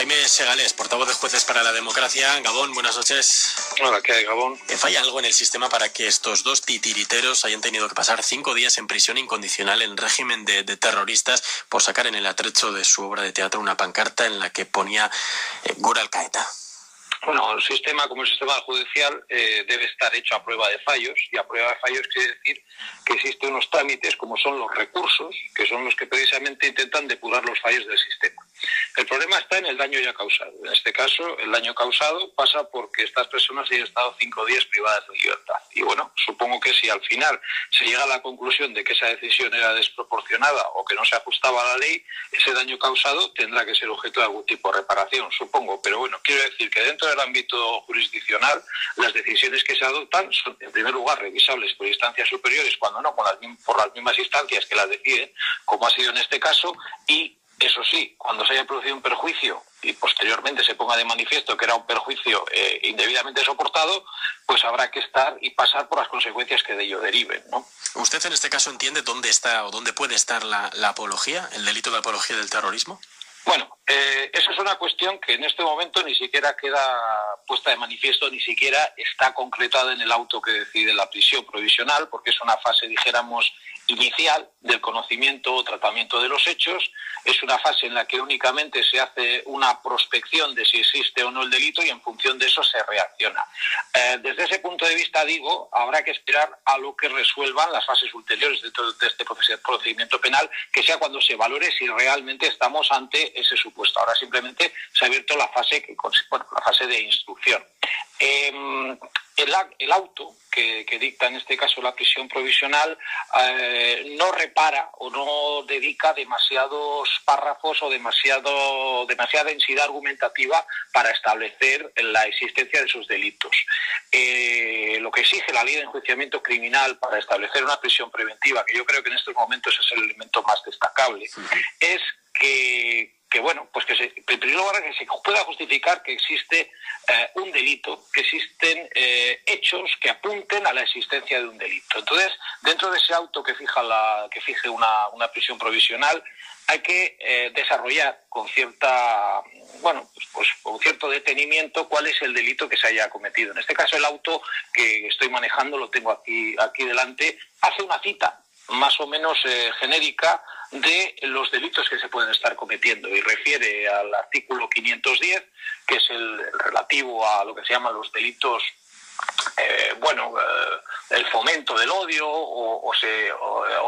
Jaime Segales, portavoz de Jueces para la Democracia. Gabón, buenas noches. Hola, ¿qué hay, Gabón? ¿Falla algo en el sistema para que estos dos titiriteros hayan tenido que pasar 5 días en prisión incondicional en régimen de terroristas por sacar en el atrecho de su obra de teatro una pancarta en la que ponía Gora Al-Qaeda? Bueno, el sistema, como el sistema judicial, debe estar hecho a prueba de fallos, y a prueba de fallos quiere decir que existen unos trámites como son los recursos, que son los que precisamente intentan depurar los fallos del sistema. El problema está en el daño ya causado. En este caso, el daño causado pasa porque estas personas hayan estado 5 días privadas de libertad. Y bueno, supongo que si al final se llega a la conclusión de que esa decisión era desproporcionada o que no se ajustaba a la ley, ese daño causado tendrá que ser objeto de algún tipo de reparación, supongo. Pero bueno, quiero decir que dentro del ámbito jurisdiccional, las decisiones que se adoptan son, en primer lugar, revisables por instancias superiores, cuando no por las mismas instancias que las deciden, como ha sido en este caso, y eso sí, cuando se haya producido un perjuicio y posteriormente se ponga de manifiesto que era un perjuicio indebidamente soportado, pues habrá que estar y pasar por las consecuencias que de ello deriven, ¿no? ¿Usted en este caso entiende dónde está o dónde puede estar la apología, el delito de apología del terrorismo? Bueno, esa es una cuestión que en este momento ni siquiera queda puesta de manifiesto, ni siquiera está concretada en el auto que decide la prisión provisional, porque es una fase, dijéramos, inicial del conocimiento o tratamiento de los hechos. Es una fase en la que únicamente se hace una prospección de si existe o no el delito y en función de eso se reacciona. Desde ese punto de vista, digo, habrá que esperar a lo que resuelvan las fases ulteriores de este procedimiento penal, que sea cuando se valore si realmente estamos ante ese supuesto. Ahora simplemente se ha abierto la fase la fase de instrucción. El auto que dicta en este caso la prisión provisional no repara o no dedica demasiados párrafos o demasiada densidad argumentativa para establecer la existencia de esos delitos. Lo que exige la ley de enjuiciamiento criminal para establecer una prisión preventiva, que yo creo que en estos momentos es el elemento más destacable, es que en primer lugar, que se pueda justificar que existe un delito, que existen hechos que apunten a la existencia de un delito. Entonces, dentro de ese auto que fije una prisión provisional, hay que desarrollar con con cierto detenimiento cuál es el delito que se haya cometido. En este caso, el auto que estoy manejando, lo tengo aquí delante, hace una cita más o menos genérica de los delitos que se pueden estar cometiendo y refiere al artículo 510, que es el relativo a lo que se llaman los delitos, el fomento del odio o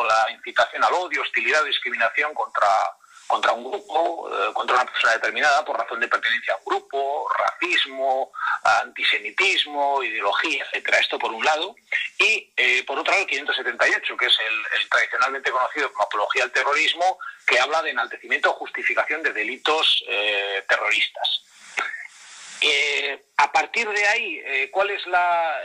la incitación al odio, hostilidad o discriminación contra un grupo, contra una persona determinada por razón de pertenencia a un grupo, racismo, antisemitismo, ideología, etcétera. Esto por un lado. Y por otro lado el 578, que es el tradicionalmente conocido como apología al terrorismo, que habla de enaltecimiento o justificación de delitos terroristas. A partir de ahí, ¿cuál es la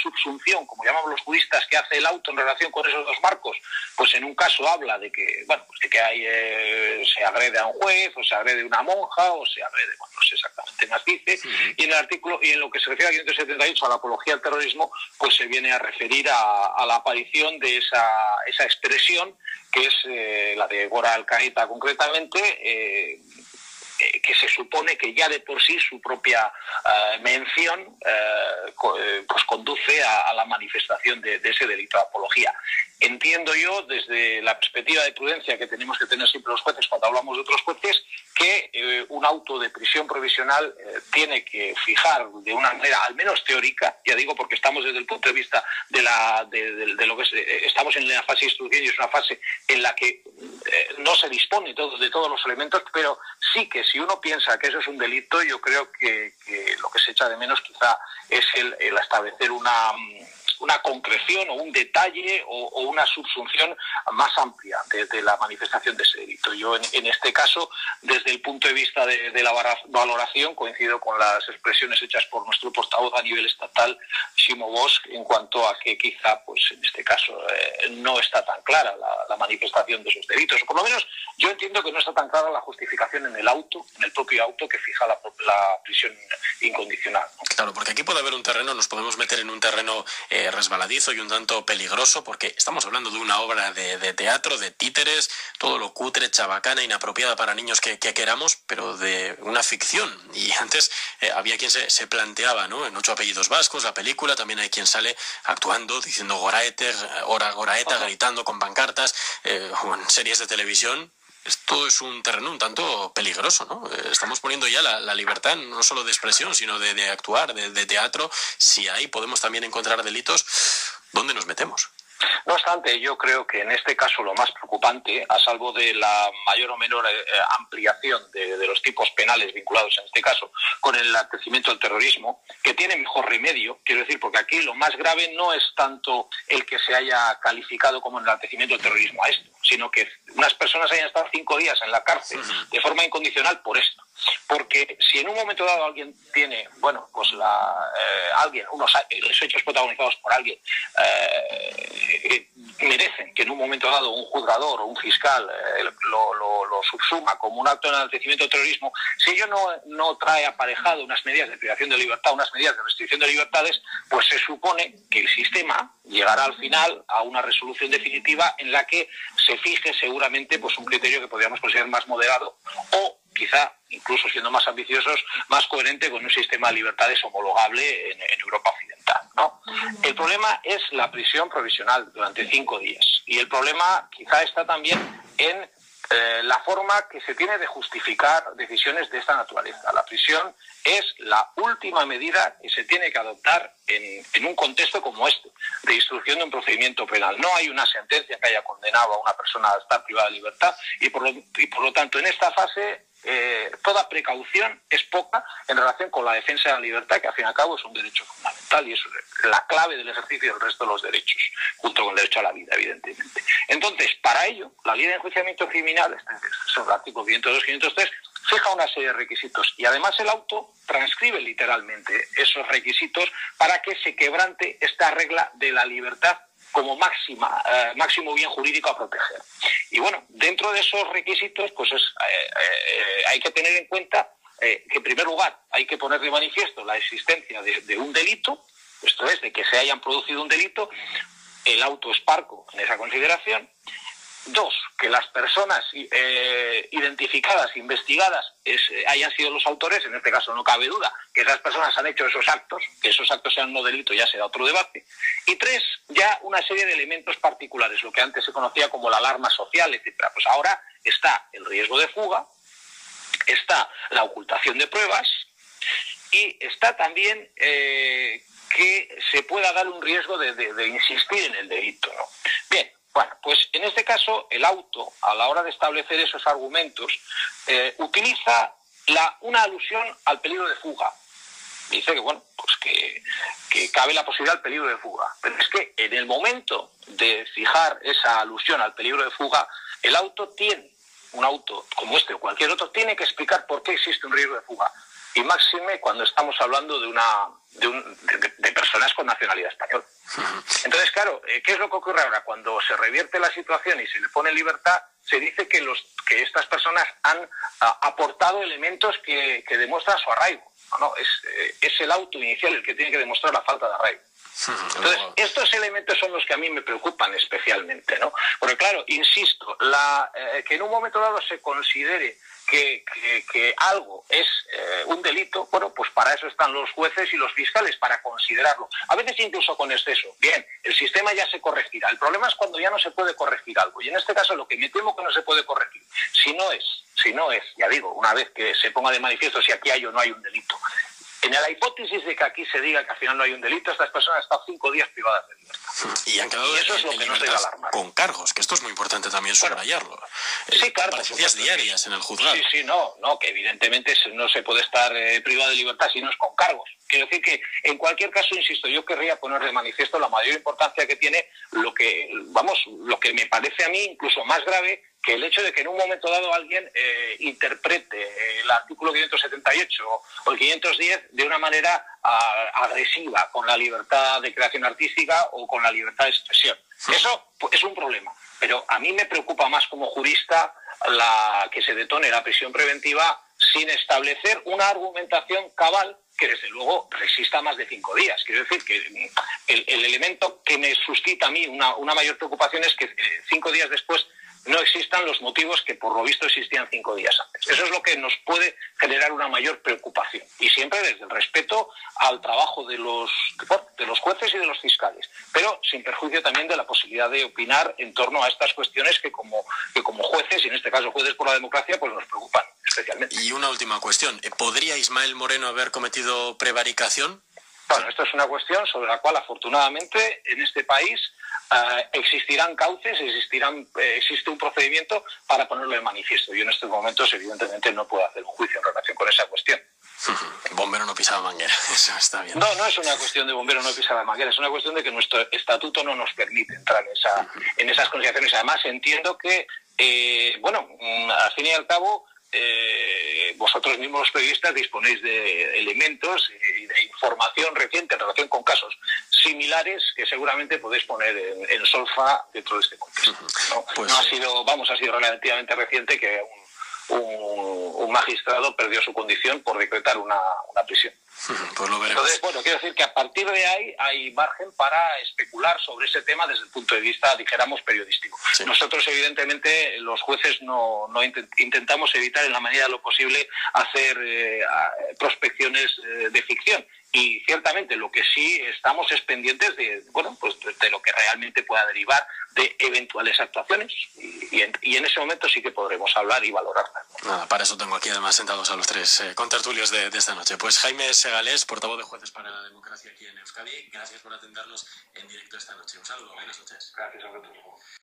subsunción, como llamamos los juristas, que hace el auto en relación con esos dos marcos? Pues en un caso habla de que, se agrede a un juez, o se agrede a una monja, o se agrede, no sé exactamente más dice, y en el artículo, y en lo que se refiere al 578, a la apología al terrorismo, pues se viene a referir a la aparición de esa expresión, que es la de Gora Al-Qaeda concretamente, que se supone que ya de por sí su propia mención conduce a la manifestación de ese delito de apología. Entiendo yo, desde la perspectiva de prudencia que tenemos que tener siempre los jueces cuando hablamos de otros jueces, que un auto de prisión provisional tiene que fijar de una manera al menos teórica, ya digo porque estamos desde el punto de vista de lo que estamos en la fase de instrucción, y es una fase en la que no se dispone de todos los elementos, pero sí que si uno piensa que eso es un delito, yo creo que lo que se echa de menos quizá es el establecer una concreción o un detalle o una subsunción más amplia de la manifestación de ese delito. Yo en este caso, desde el punto de vista de la valoración, coincido con las expresiones hechas por nuestro portavoz a nivel estatal, Ximo Bosch, en cuanto a que quizá, pues en este caso, no está tan clara la manifestación de esos delitos. O por lo menos yo entiendo que no está tan clara la justificación en el propio auto que fija la prisión incondicional, ¿no? Claro, porque aquí puede haber un terreno, nos podemos meter en un terreno resbaladizo y un tanto peligroso, porque estamos hablando de una obra de teatro, de títeres, todo lo cutre, chabacana, inapropiada para niños que queramos, pero de una ficción. Y antes había quien se planteaba, ¿no? En 8 apellidos vascos, la película, también hay quien sale actuando, diciendo Goraete, Goraeta, gritando con pancartas, o en series de televisión. Esto es un terreno un tanto peligroso, ¿no? Estamos poniendo ya la libertad no solo de expresión, sino de actuar, de teatro. Si ahí podemos también encontrar delitos, ¿dónde nos metemos? No obstante, yo creo que en este caso lo más preocupante, a salvo de la mayor o menor ampliación de los tipos penales vinculados en este caso con el enaltecimiento del terrorismo, que tiene mejor remedio, quiero decir, porque aquí lo más grave no es tanto el que se haya calificado como enaltecimiento del terrorismo a esto, sino que unas personas hayan estado 5 días en la cárcel de forma incondicional por esto. Porque si en un momento dado alguien tiene, bueno, pues los hechos protagonizados por alguien merecen que en un momento dado un juzgador o un fiscal lo subsuma como un acto de enaltecimiento del terrorismo, si ello no trae aparejado unas medidas de privación de libertad, unas medidas de restricción de libertades, pues se supone que el sistema llegará al final a una resolución definitiva en la que se fije seguramente pues un criterio que podríamos considerar más moderado o quizá, incluso siendo más ambiciosos, más coherente con un sistema de libertades homologable en Europa occidental, ¿no? El problema es la prisión provisional durante 5 días. Y el problema quizá está también en la forma que se tiene de justificar decisiones de esta naturaleza. La prisión es la última medida que se tiene que adoptar en un contexto como este, de instrucción de un procedimiento penal. No hay una sentencia que haya condenado a una persona a estar privada de libertad y por lo tanto en esta fase toda precaución es poca en relación con la defensa de la libertad, que al fin y al cabo es un derecho fundamental y es la clave del ejercicio del resto de los derechos, junto con el derecho a la vida, evidentemente. Entonces, para ello, la ley de enjuiciamiento criminal, este es el artículo 502-503, fija una serie de requisitos y además el auto transcribe literalmente esos requisitos para que se quebrante esta regla de la libertad como máximo bien jurídico a proteger. Y bueno, dentro de esos requisitos, pues hay que tener en cuenta que en primer lugar hay que poner de manifiesto la existencia de un delito, esto es, de que se hayan producido un delito, el auto es parco en esa consideración. 2, que las personas identificadas, investigadas, hayan sido los autores, en este caso no cabe duda, que esas personas han hecho esos actos, que esos actos sean no delito ya será otro debate. Y 3, ya una serie de elementos particulares, lo que antes se conocía como la alarma social, etcétera. Pues ahora está el riesgo de fuga, está la ocultación de pruebas y está también que se pueda dar un riesgo de insistir en el delito, ¿no? Bien. Bueno, pues en este caso el auto, a la hora de establecer esos argumentos, utiliza una alusión al peligro de fuga. Dice que, bueno, pues que cabe la posibilidad del peligro de fuga. Pero es que en el momento de fijar esa alusión al peligro de fuga, un auto como este o cualquier otro, tiene que explicar por qué existe un riesgo de fuga. Y máxime cuando estamos hablando de personas con nacionalidad española. Entonces, claro, ¿qué es lo que ocurre ahora? Cuando se revierte la situación y se le pone en libertad, se dice que estas personas han aportado elementos que demuestran su arraigo. No, es el auto inicial el que tiene que demostrar la falta de arraigo. Entonces, estos elementos son los que a mí me preocupan especialmente, ¿no? Porque, claro, insisto, que en un momento dado se considere que algo es un delito, bueno, pues para eso están los jueces y los fiscales, para considerarlo. A veces incluso con exceso. Bien, el sistema ya se corregirá. El problema es cuando ya no se puede corregir algo. Y en este caso lo que me temo que no se puede corregir. Si no es, ya digo, una vez que se ponga de manifiesto si aquí hay o no hay un delito. En la hipótesis de que aquí se diga que al final no hay un delito, estas personas han estado 5 días privadas de libertad. Y han quedado eso es lo que nos debe alarmar. Con cargos, que esto es muy importante también subrayarlo. Sí, claro. Comparecencias diarias en el juzgado. Sí, no, que evidentemente no se puede estar privado de libertad si no es con cargos. Quiero decir que, en cualquier caso, insisto, yo querría poner de manifiesto la mayor importancia que tiene lo que me parece a mí incluso más grave que el hecho de que en un momento dado alguien interprete el artículo 578 o el 510 de una manera agresiva con la libertad de creación artística o con la libertad de expresión. Eso es un problema, pero a mí me preocupa más como jurista que se detone la prisión preventiva sin establecer una argumentación cabal que desde luego resista más de 5 días. Quiero decir que el elemento que me suscita a mí una mayor preocupación es que 5 días después no existan los motivos que por lo visto existían 5 días antes. Eso es lo que nos puede generar una mayor preocupación, y siempre desde el respeto al trabajo de los jueces y de los fiscales, pero sin perjuicio también de la posibilidad de opinar en torno a estas cuestiones que como jueces, y en este caso jueces por la democracia, pues nos preocupan especialmente. Y una última cuestión, ¿podría Ismael Moreno haber cometido prevaricación? Bueno, esto es una cuestión sobre la cual afortunadamente en este país existirán cauces, existe un procedimiento para ponerlo de manifiesto. Yo en estos momentos evidentemente no puedo hacer un juicio en relación con esa cuestión. Bombero no pisaba manguera, eso está bien. No es una cuestión de bombero no pisaba manguera, es una cuestión de que nuestro estatuto no nos permite entrar en esas consideraciones. Además entiendo que, al fin y al cabo, vosotros mismos los periodistas disponéis de elementos y de información reciente en relación con casos similares que seguramente podéis poner en solfa dentro de este contexto, ¿no? Pues, ha sido relativamente reciente que un magistrado perdió su condición por decretar una prisión. Pues lo veremos. Entonces, quiero decir que a partir de ahí hay margen para especular sobre ese tema desde el punto de vista, dijéramos, periodístico. Sí. Nosotros, evidentemente, los jueces no intentamos evitar en la medida de lo posible hacer prospecciones de ficción. Y ciertamente lo que sí estamos es pendientes de lo que realmente pueda derivar de eventuales actuaciones, y en ese momento sí que podremos hablar y valorarlas. Nada, para eso tengo aquí además sentados a los tres contertulios de esta noche. Pues Jaime Segalés, portavoz de Jueces para la Democracia aquí en Euskadi, gracias por atendernos en directo esta noche. Un saludo, buenas noches. Gracias a vosotros.